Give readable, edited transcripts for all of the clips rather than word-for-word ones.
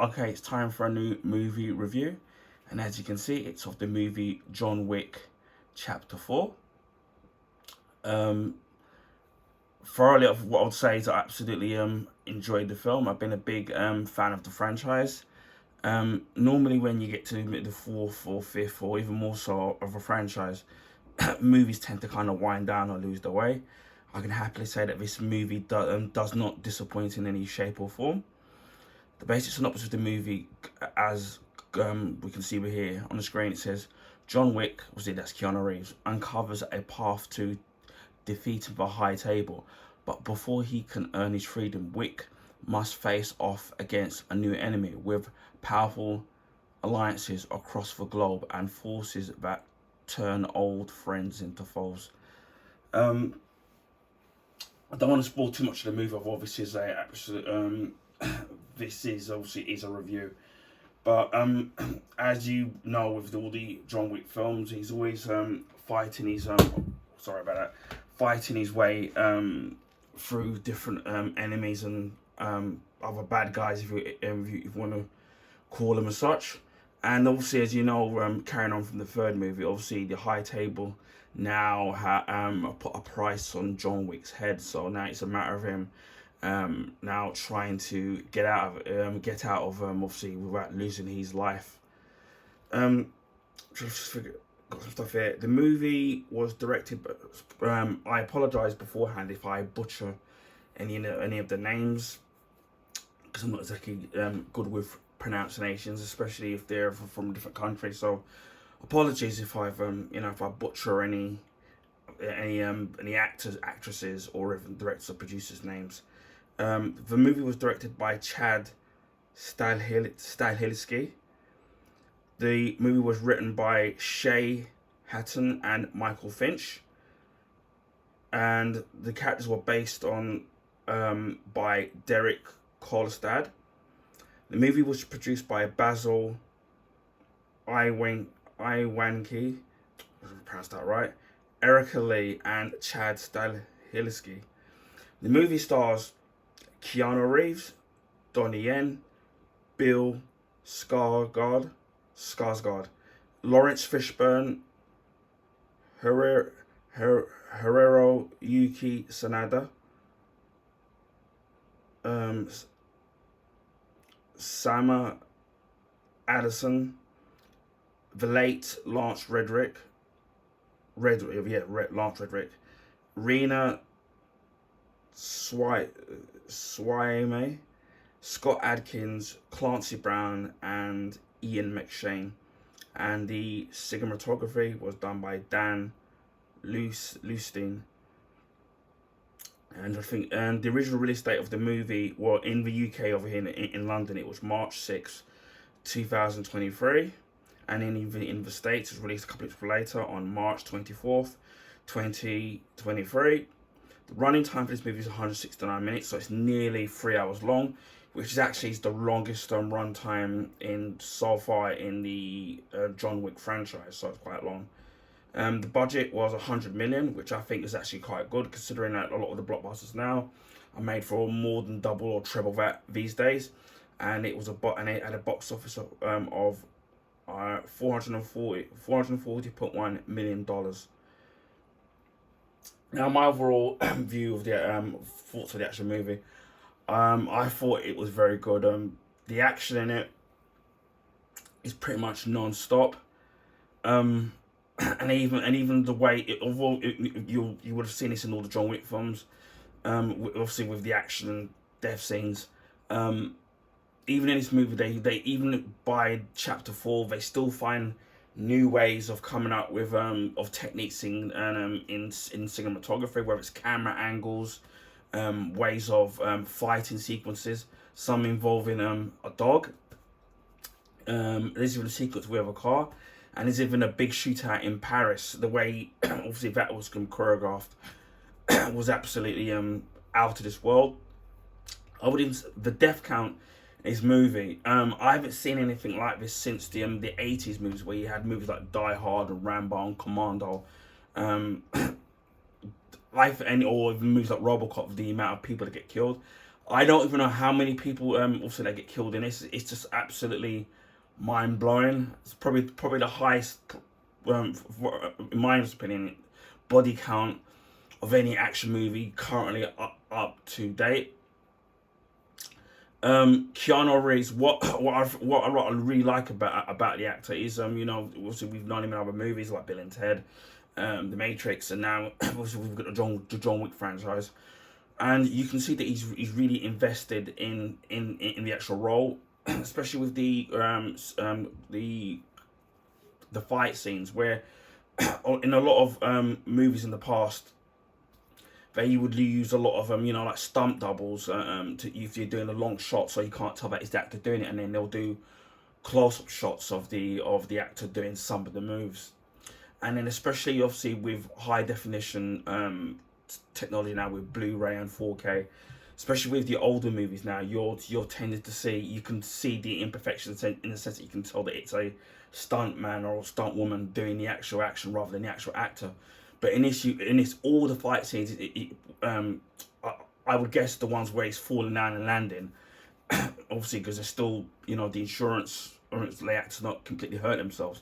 Okay, it's time for a new movie review, and as you can see, it's of the movie John Wick, Chapter 4. Um, Thoroughly, of what I would say is I absolutely enjoyed the film. I've been a big fan of the franchise. Normally, when you get to the fourth or fifth, or even more so of a franchise, movies tend to kind of wind down or lose their way. I can happily say that this movie does not disappoint in any shape or form. The basic synopsis of the movie, as we can see over here on the screen, it says John Wick, obviously that's Keanu Reeves, uncovers a path to defeating the High Table, but before he can earn his freedom, Wick must face off against a new enemy with powerful alliances across the globe and forces that turn old friends into foes. Um, I don't want to spoil too much of the movie. Obviously, is a absolute this is obviously is a review. But as you know, with all the John Wick films, he's always fighting his sorry about that, fighting his way through different enemies and other bad guys, if you want to call them as such. And obviously, as you know, carrying on from the third movie, obviously the High Table now put a price on John Wick's head. So now it's a matter of him now trying to get out of obviously without losing his life. Just got some stuff here. The movie was directed. I apologize beforehand if I butcher any of the names, because I'm not exactly good with pronunciations, especially if they're from a different country. So apologies if I've if I butcher any actors, actresses, or even directors or producers' names. The movie was directed by Chad Stahelski. The movie was written by Shay Hatton and Michael Finch, and the characters were based on by Derek Kolstad. The movie was produced by Basil Iwanki, I pronounced that right, Erica Lee, and Chad Stahelski. The movie stars Keanu Reeves, Donnie Yen, Bill Skarsgård, Lawrence Fishburne, Hiroyuki Sanada, Sama Addison, the late Lance Reddick, Lance Reddick, Rena Swyame, Scott Adkins, Clancy Brown, and Ian McShane. And the cinematography was done by Dan Lustein. And I think the original release date of the movie, well, in the UK over here in London, it was March 6th, 2023. And in the States, it was released a couple of weeks later on March 24th, 2023. The running time for this movie is 169 minutes, so it's nearly 3 hours long, which is actually the longest run time so far in the John Wick franchise, so it's quite long. The budget was 100 million, which I think is actually quite good, considering that a lot of the blockbusters now are made for more than double or treble that these days. And it had a box office of $440.1 million. Now, my overall view of the thoughts of the actual movie, I thought it was very good. The action in it is pretty much non-stop. And even the way you would have seen this in all the John Wick films, obviously with the action and death scenes. Even in this movie, they even by chapter 4, they still find new ways of coming up with of techniques in cinematography, whether it's camera angles, ways of fighting sequences, some involving a dog. There's even a sequence with a car, and there's even a big shootout in Paris. The way obviously that was choreographed was absolutely out of this world. The death count in this movie, I haven't seen anything like this since the 80s movies, where you had movies like Die Hard and Rambo and Commando. Or even movies like Robocop, the amount of people that get killed. I don't even know how many people also that get killed in this. It's just absolutely mind blowing. It's probably the highest, in my opinion, body count of any action movie currently up to date. Keanu Reeves, what I really like about the actor is also we've known him in other movies like Bill and Ted, The Matrix, and now obviously we've got the John Wick franchise, and you can see that he's really invested in the actual role, especially with the fight scenes where in a lot of movies in the past they would use a lot of like stunt doubles to if you're doing a long shot, so you can't tell that it's the actor doing it, and then they'll do close-up shots of the actor doing some of the moves. And then especially obviously with high definition technology now with Blu-ray and 4K, especially with the older movies now, you're tended to see, you can see the imperfections in the sense that you can tell that it's a stunt man or a stunt woman doing the actual action rather than the actual actor. But in this all the fight scenes, I would guess the ones where he's falling down and landing, obviously because there's still the insurance or the actors not completely hurt themselves.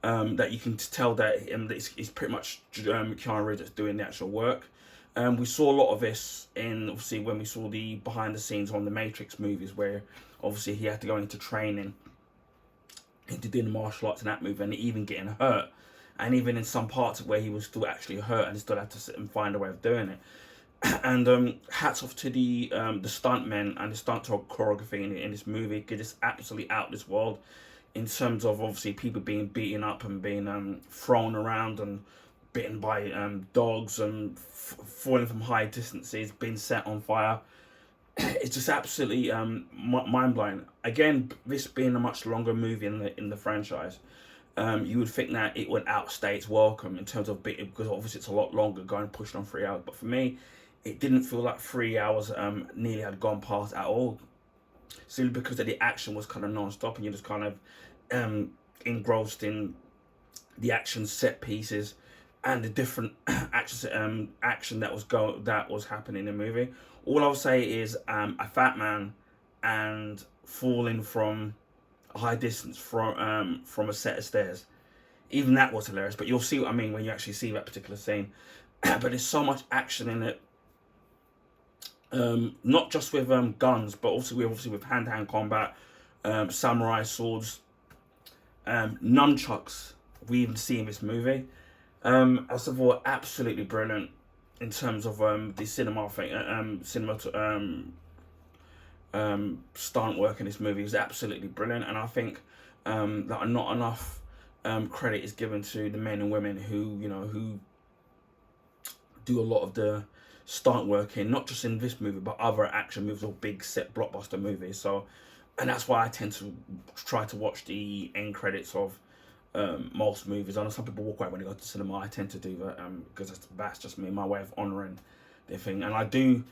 That you can tell that it's pretty much Keanu Reeves that's doing the actual work. We saw a lot of this in obviously when we saw the behind the scenes on the Matrix movies, where obviously he had to go into training, into doing the martial arts in that movie, and even getting hurt. And even in some parts where he was still actually hurt, and he still had to sit and find a way of doing it. And hats off to the stunt men and the stunt choreography in this movie, because it's absolutely out of this world in terms of obviously people being beaten up and being thrown around and bitten by dogs and falling from high distances, being set on fire. It's just absolutely mind blowing. Again, this being a much longer movie in the franchise. You would think that it would outstay its welcome in terms of because obviously it's a lot longer, going pushing on 3 hours. But for me, it didn't feel like 3 hours nearly had gone past at all. Simply because the action was kind of non-stop, and you're just kind of engrossed in the action set pieces and the different action that was happening in the movie. All I'll say is a fat man and falling from a high distance from a set of stairs. Even that was hilarious, but you'll see what I mean when you actually see that particular scene. But there's so much action in it, not just with guns, but also with hand-to-hand combat, samurai swords, nunchucks. We even see in this movie. As of all, absolutely brilliant in terms of the cinema thing, stunt work in this movie is absolutely brilliant, and I think that not enough credit is given to the men and women who do a lot of the stunt work in not just in this movie but other action movies or big set blockbuster movies. So, and that's why I tend to try to watch the end credits of most movies. I know some people walk away when they go to cinema. I tend to do that because that's just me, my way of honouring their thing. And I do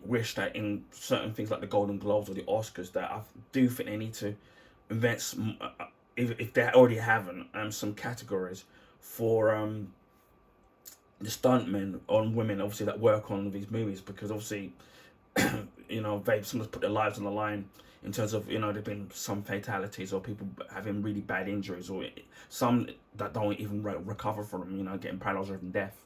wish that in certain things like the Golden Globes or the Oscars, that I do think they need to invent if they already haven't some categories for the stuntmen on women, obviously, that work on these movies, because obviously they've sometimes put their lives on the line in terms of there've been some fatalities or people having really bad injuries, or some that don't even recover from them, getting paralyzed or even death.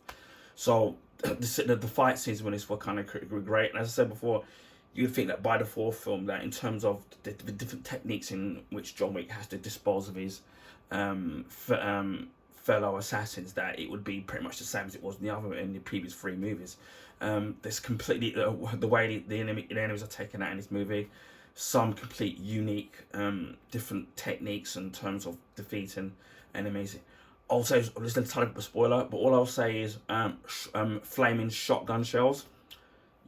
So the fight scenes when this were kind of great, and as I said before, you'd think that by the fourth film, that in terms of the different techniques in which John Wick has to dispose of his fellow assassins, that it would be pretty much the same as it was in the previous three movies. There's completely the way the enemies are taken out in this movie, some complete unique different techniques in terms of defeating enemies. Also, this is a tiny bit of a spoiler, but all I'll say is flaming shotgun shells.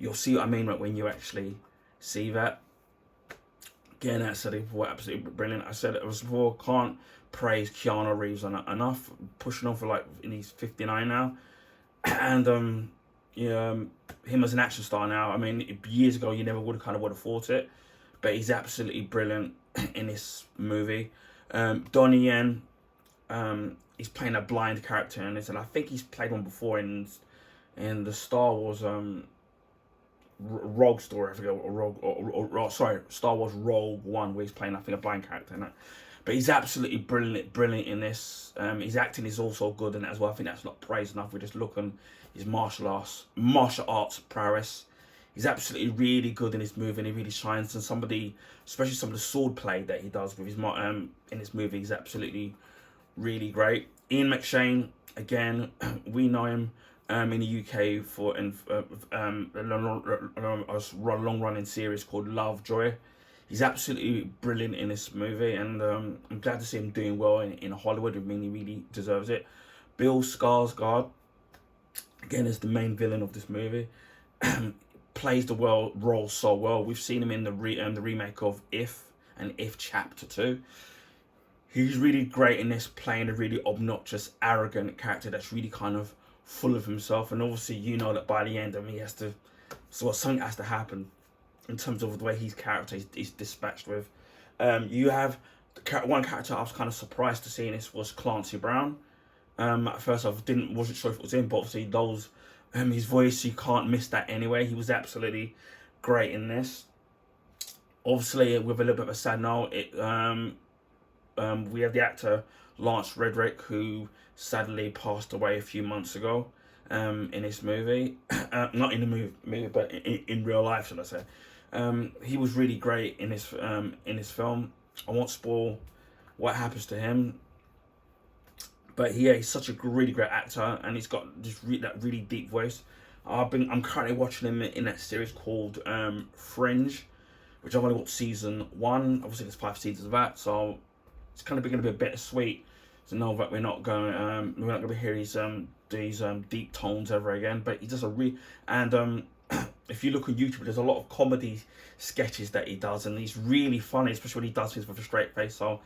You'll see what I mean when you actually see that. Again, I said it before, absolutely brilliant. I said it was before, can't praise Keanu Reeves enough. Pushing on for he's 59 now. And him as an action star now, I mean, years ago you never would have thought it. But he's absolutely brilliant in this movie. Donnie Yen, he's playing a blind character in this, and I think he's played one before in the Star Wars Rogue story, I forget, sorry, Star Wars Rogue One, where he's playing, I think, a blind character in it. But he's absolutely brilliant in this. His acting is also good in it as well. I think that's not praised enough. We just look on his martial arts prowess. He's absolutely really good in his movie, and he really shines. And especially some of the sword play that he does with his in this movie, is absolutely really great. Ian McShane, again, we know him in the UK for a long running series called Lovejoy. He's absolutely brilliant in this movie, and I'm glad to see him doing well in Hollywood. I mean, he really deserves it. Bill Skarsgård, again, is the main villain of this movie. Plays the role so well. We've seen him in the remake of If and If Chapter 2. He's really great in this, playing a really obnoxious, arrogant character that's really kind of full of himself. And obviously, you know that by the end, I mean, something has to happen in terms of the way his character is dispatched with. You have one character I was kind of surprised to see in this was Clancy Brown. At first, wasn't sure if it was him, but obviously his voice, you can't miss that anyway. He was absolutely great in this. Obviously, with a little bit of a sad note, we have the actor Lance Reddick, who sadly passed away a few months ago in this movie. Not in the movie, but in real life, should I say. He was really great in this film. I won't spoil what happens to him, but he's such a really great actor, and he's got that really deep voice. I'm currently watching him in that series called Fringe, which I've only watched season 1. Obviously, there's 5 seasons of that, so it's kind of going to be a bit bittersweet to know that we're not going to hear these deep tones ever again. But he does if you look on YouTube, there's a lot of comedy sketches that he does, and he's really funny, especially when he does things with a straight face. So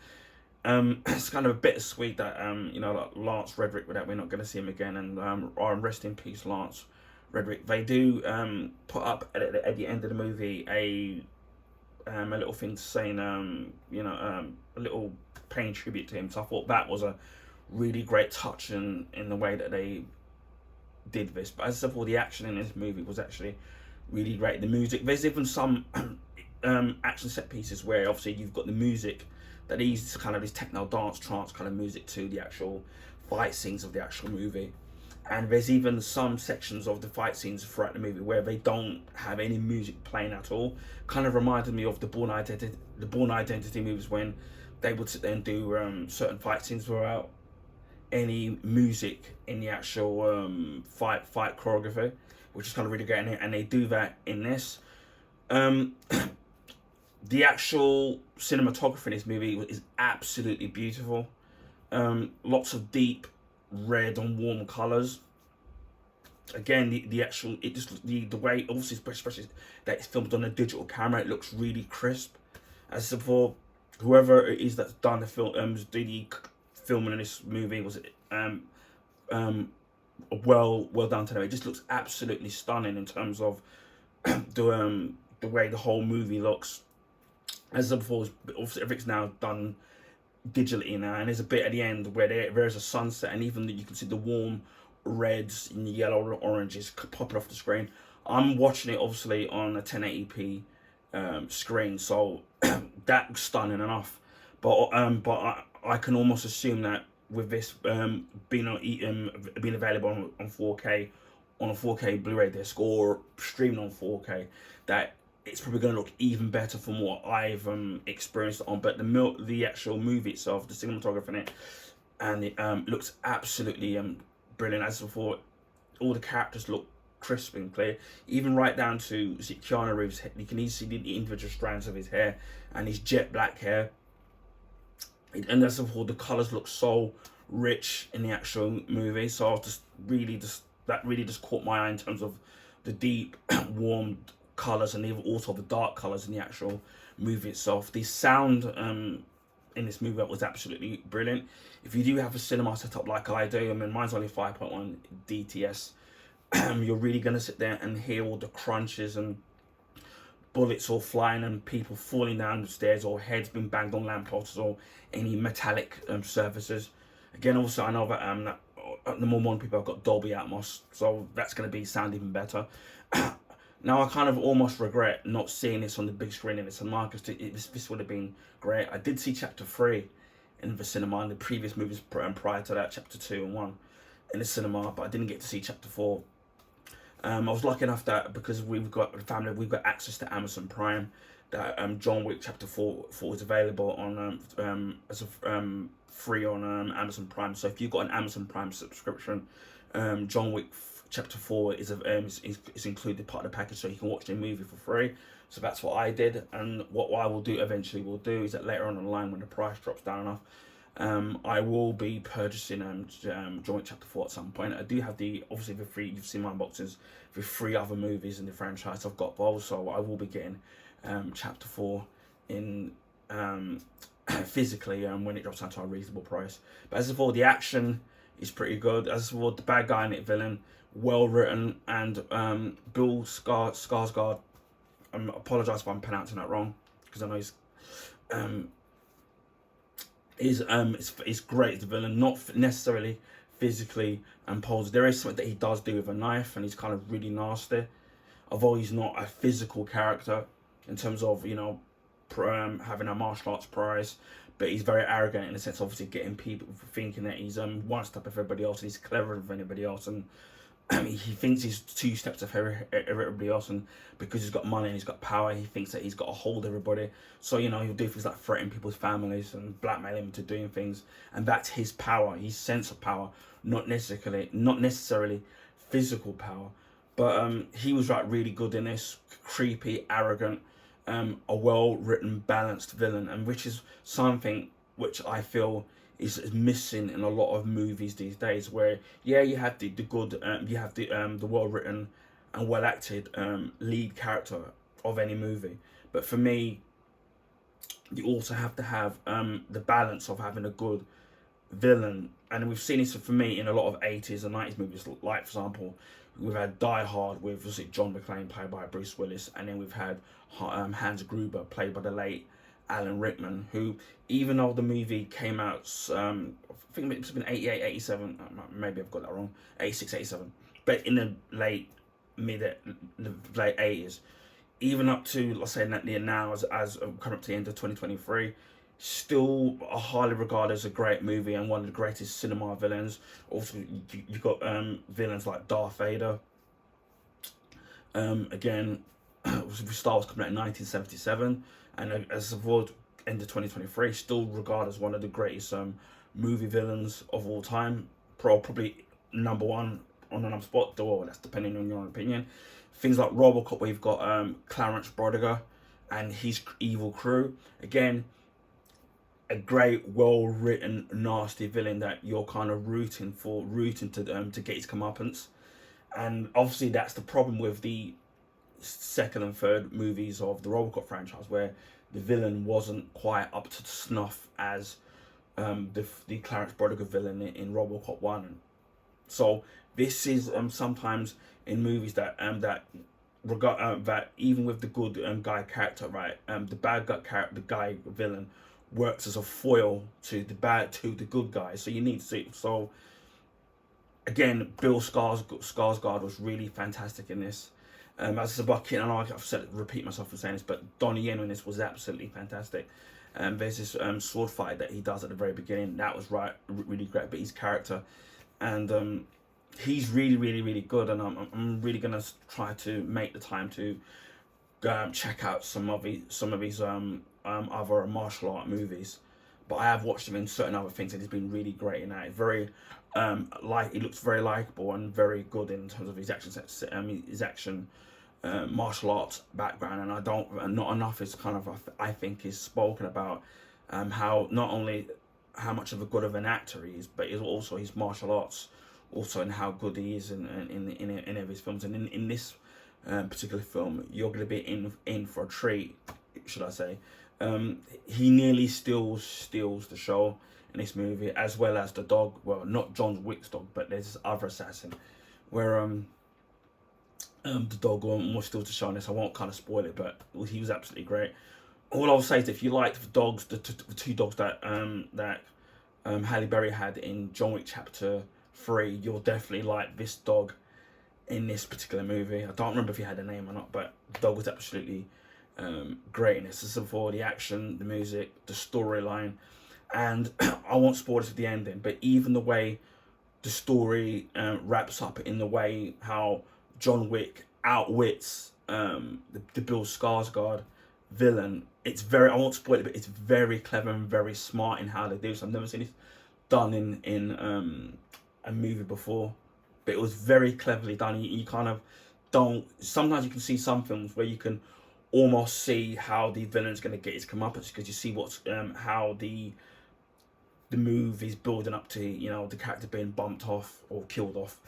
it's kind of a bittersweet that like Lance Reddick, that we're not going to see him again, and rest in peace, Lance Reddick. They do put up at the end of the movie a little thing saying a little paying tribute to him. So I thought that was a really great touch in the way that they did this. But as I said, all the action in this movie was actually really great. The music, there's even some action set pieces where obviously you've got the music that is kind of this techno dance trance kind of music to the actual fight scenes of the actual movie. And there's even some sections of the fight scenes throughout the movie where they don't have any music playing at all. Kind of reminded me of the Born Identity movies, when they would sit there and do certain fight scenes without any music in the actual fight choreography, which is kind of really great. And they do that in this. The actual cinematography in this movie is absolutely beautiful. Lots of deep red and warm colours. Again, the way, obviously, especially that it's filmed on a digital camera, it looks really crisp. As for whoever it is that's done the filming in this movie, was well done today. It just looks absolutely stunning in terms of the way the whole movie looks. As I said before, obviously everything's now done digitally now, and there's a bit at the end where there's a sunset, and even you can see the warm reds and yellow and oranges popping off the screen. I'm watching it obviously on a 1080p screen, so that's stunning enough. But I can almost assume that with this being available on 4K on a 4K Blu-ray disc or streaming on 4K, that it's probably going to look even better from what I've experienced on. But the actual movie itself, the cinematography in it, and it looks absolutely brilliant. As before, all the characters look crisp and clear, even right down to Keanu Reeves. You can easily see the individual strands of his hair and his jet black hair. And as before, the colours look so rich in the actual movie. So I was that really caught my eye in terms of the deep, warm colours, and also the dark colours in the actual movie itself. The sound in this movie was absolutely brilliant. If you do have a cinema setup like I do, I mean, mine's only 5.1 DTS, you're really going to sit there and hear all the crunches and bullets all flying and people falling down the stairs, or heads being banged on lampposts or any metallic surfaces. Again, also I know that the more modern people have got Dolby Atmos, so that's going to be sound even better. Now I kind of almost regret not seeing this on the big screen in the cinema, because this would have been great. I did see Chapter 3 in the cinema, and the previous movies prior to that, Chapter 2 and 1, in the cinema, but I didn't get to see Chapter 4. I was lucky enough that, because we've got access to Amazon Prime, that John Wick Chapter 4 is available on as a free on Amazon Prime. So if you've got an Amazon Prime subscription, John Wick Chapter 4 is included part of the package, so you can watch the movie for free. So that's what I did, and what I will do eventually is that later on in the line, when the price drops down enough, I will be purchasing John Wick Chapter 4 at some point. I do have obviously the three, you've seen my unboxings, the 3 other movies in the franchise I've got both, so I will be getting Chapter 4 in physically when it drops down to a reasonable price. But as for the action, is pretty good. As for the bad guy and the villain, well written, and Bill Skarsgård. Apologise if I'm pronouncing that wrong, because I know he's great as the villain, not necessarily physically imposed. There is something that he does do with a knife, and he's kind of really nasty. Although he's not a physical character in terms of, you know, having a martial arts prize, but he's very arrogant in the sense of obviously getting people thinking that he's one step of everybody else, and he's cleverer than anybody else, and he thinks he's 2 steps ahead of everybody else, and because he's got money and he's got power, he thinks that he's got to hold everybody. So, you know, he'll do things like threaten people's families and blackmail them into doing things, and that's his power, his sense of power, not necessarily physical power. But he was like really good in this, creepy, arrogant, a well-written, balanced villain, and which is something which I feel is missing in a lot of movies these days. Where you have the good, you have the well-written and well-acted lead character of any movie, but for me, you also have to have the balance of having a good villain, and we've seen this for me in a lot of 80s and 90s movies. Like, for example, we've had Die Hard with John McClane played by Bruce Willis, and then we've had Hans Gruber played by the late Alan Rickman, who, even though the movie came out, I think it's been 88, 87, maybe I've got that wrong, 86, 87, but in the late 80s, even up to, let's say, now, as coming up to the end of 2023, still highly regarded as a great movie and one of the greatest cinema villains. Also, you've got villains like Darth Vader. Again, Star Wars coming out in 1977, and as of the end of 2023, still regarded as one of the greatest movie villains of all time. Probably number one on another spot, or that's depending on your opinion. Things like RoboCop, where you've got Clarence Brodiger and his evil crew. Again, a great, well-written, nasty villain that you're kind of rooting to get his comeuppance. And obviously that's the problem with the second and third movies of the RoboCop franchise, where the villain wasn't quite up to snuff as the Clarence Brodiger villain in RoboCop 1. So this is sometimes in movies that that even with the good guy character, right, the bad guy character, the guy villain, works as a foil to the good guy. So you need to see. So again, Bill Skarsgård was really fantastic in this. As I said, I know I've repeat myself for saying this, but Donnie Yen in this was absolutely fantastic. There's this sword fight that he does at the very beginning. That was really great. But his character, and he's really good. And I'm really gonna try to make the time to check out some of his other martial art movies. But I have watched him in certain other things, and he's been really great in that. Very he looks very likable and very good in terms of his action martial arts background. And not enough is kind of, I think, is spoken about how not only how much of a good of an actor he is, but is also his martial arts, also, and how good he is in of his films. And in this particular film, you're going to be in for a treat, should I say. He nearly steals the show in this movie, as well as the dog. Well, not John Wick's dog, but there's this other assassin, where the dog almost steals the show in this. I won't kind of spoil it, but he was absolutely great. All I'll say is, if you like the dogs, the two dogs that Halle Berry had in John Wick Chapter 3, you'll definitely like this dog in this particular movie. I don't remember if he had a name or not, but the dog was absolutely great in this. This is for the action, the music, the storyline, and I won't spoil this with the ending, but even the way the story wraps up in the way how John Wick outwits the Bill Skarsgård villain. It's very, I won't spoil it, but it's very clever and very smart in how they do this. I've never seen this done in a movie before, but it was very cleverly done. You kind of don't, sometimes you can see some films where you can almost see how the villain's going to get his comeuppance, because you see what's how the movie's building up to, you know, the character being bumped off or killed off.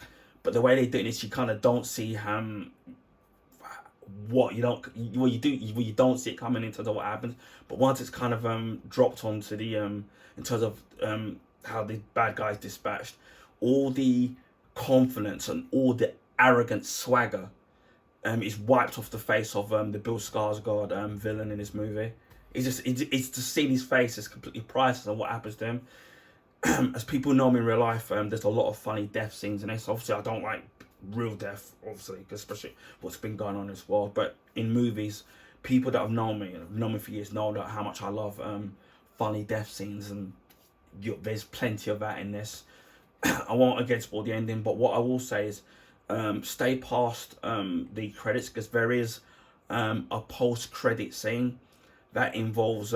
But the way they do this, you kind of don't see what you don't, well, you don't see it coming in terms of what happens. But once it's kind of dropped onto the in terms of how the bad guys dispatched, all the confidence and all the arrogant swagger is wiped off the face of the Bill Skarsgård villain in this movie. It's to see his face is completely priceless on what happens to him. As people know me in real life, there's a lot of funny death scenes in this. Obviously, I don't like real death, obviously, because especially what's been going on in this world. But in movies, people that have known me for years, know that how much I love funny death scenes, and there's plenty of that in this. I won't again spoil the ending, but what I will say is stay past the credits, because there is a post-credit scene that involves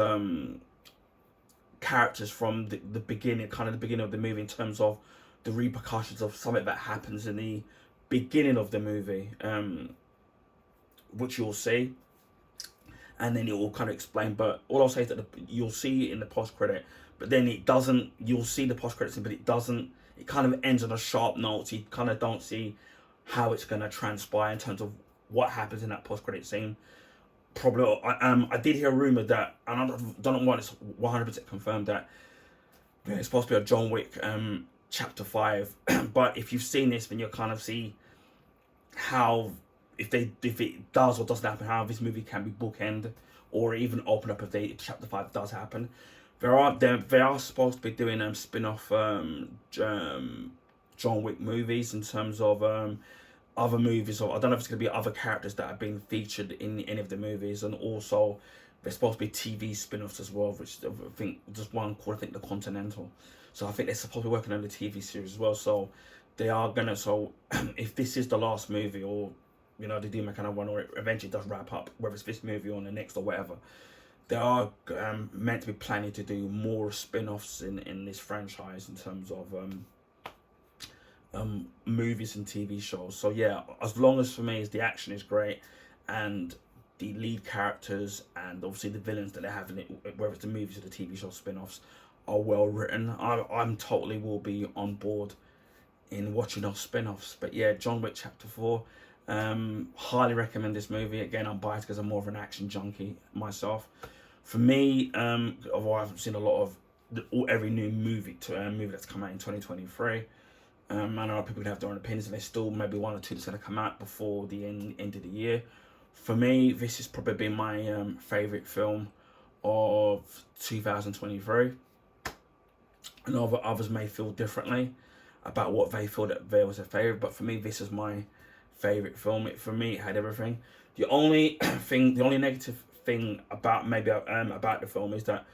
characters from the beginning, kind of the beginning of the movie, in terms of the repercussions of something that happens in the beginning of the movie, which you'll see, and then it will kind of explain. But all I'll say is that you'll see it in the post-credit, but then it doesn't, you'll see the post-credit scene, but it doesn't, it kind of ends on a sharp note. So you kind of don't see how it's going to transpire in terms of what happens in that post-credit scene. Probably, I did hear a rumor that, and I don't know why it's 100% confirmed, that there's supposed to be a John Wick chapter 5. But if you've seen this, then you'll kind of see how, if it does or doesn't happen, how this movie can be bookend or even open up if chapter 5 does happen. They are supposed to be doing spin-off John Wick movies in terms of other movies, or I don't know if it's going to be other characters that have been featured in any of the movies, and also there's supposed to be TV spin-offs as well, which I think just one called, I think, The Continental. So I think they're supposed to be working on the TV series as well. So they are gonna, so if this is the last movie, or you know, they do make another one, or it eventually does wrap up, whether it's this movie or the next or whatever, they are meant to be planning to do more spin-offs in this franchise in terms of movies and TV shows. So yeah, as long as for me is the action is great, and the lead characters and obviously the villains that they have in it, whether it's the movies or the TV show spin-offs, are well written, I'm totally will be on board in watching those spin-offs. But yeah, John Wick Chapter 4, highly recommend this movie. Again, I'm biased because I'm more of an action junkie myself. For me, although I haven't seen a lot of every new movie that's come out in 2023, I know people can have their own opinions, and there's still maybe one or two that's going to come out before the end of the year. For me, this has probably been my favourite film of 2023. I know others may feel differently about what they feel that there was a favourite, but for me, this is my favourite film. For me, it had everything. The only negative thing about about the film is that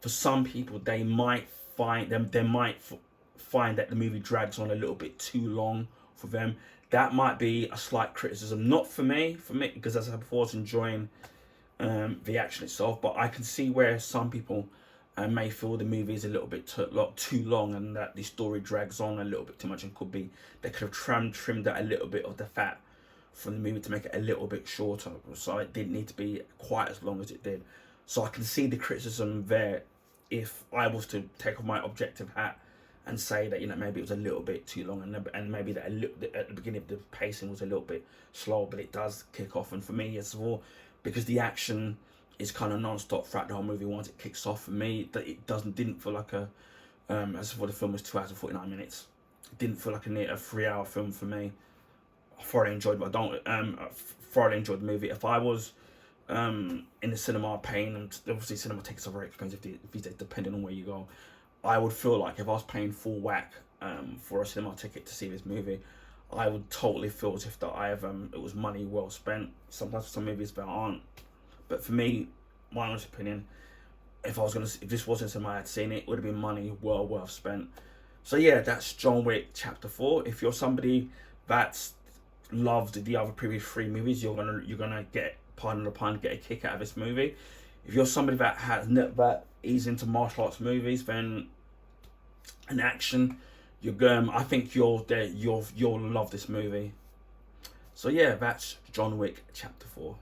for some people, they might find that the movie drags on a little bit too long for them. That might be a slight criticism, not for me, because as I said before, I was enjoying the action itself, but I can see where some people may feel the movie is a little bit too long, and that the story drags on a little bit too much, and could be they could have trimmed out a little bit of the fat from the movie to make it a little bit shorter, so it didn't need to be quite as long as it did. So I can see the criticism there if I was to take off my objective hat and say that, you know, maybe it was a little bit too long, and maybe that at the beginning of the pacing was a little bit slow, but it does kick off. And for me, as well, because the action is kind of non-stop throughout the whole movie, once it kicks off, for me, that it didn't feel like a as for the film was 2 hours and 49 minutes, it didn't feel like a 3-hour film for me. I thoroughly enjoyed it, but thoroughly enjoyed the movie. If I was in the cinema paying, and obviously cinema tickets are very expensive these days, depending on where you go, I would feel like if I was paying full whack for a cinema ticket to see this movie, I would totally feel as if that it was money well spent. Sometimes some movies that aren't, but for me, my honest opinion, if this wasn't something I had seen, it would have been money well worth spent. So yeah, that's John Wick Chapter 4. If you're somebody that's loved the other previous 3 movies, you're gonna get, pardon the pun, get a kick out of this movie. If you're somebody that is into martial arts movies, then an action, I think you'll love this movie. So yeah, that's John Wick Chapter 4.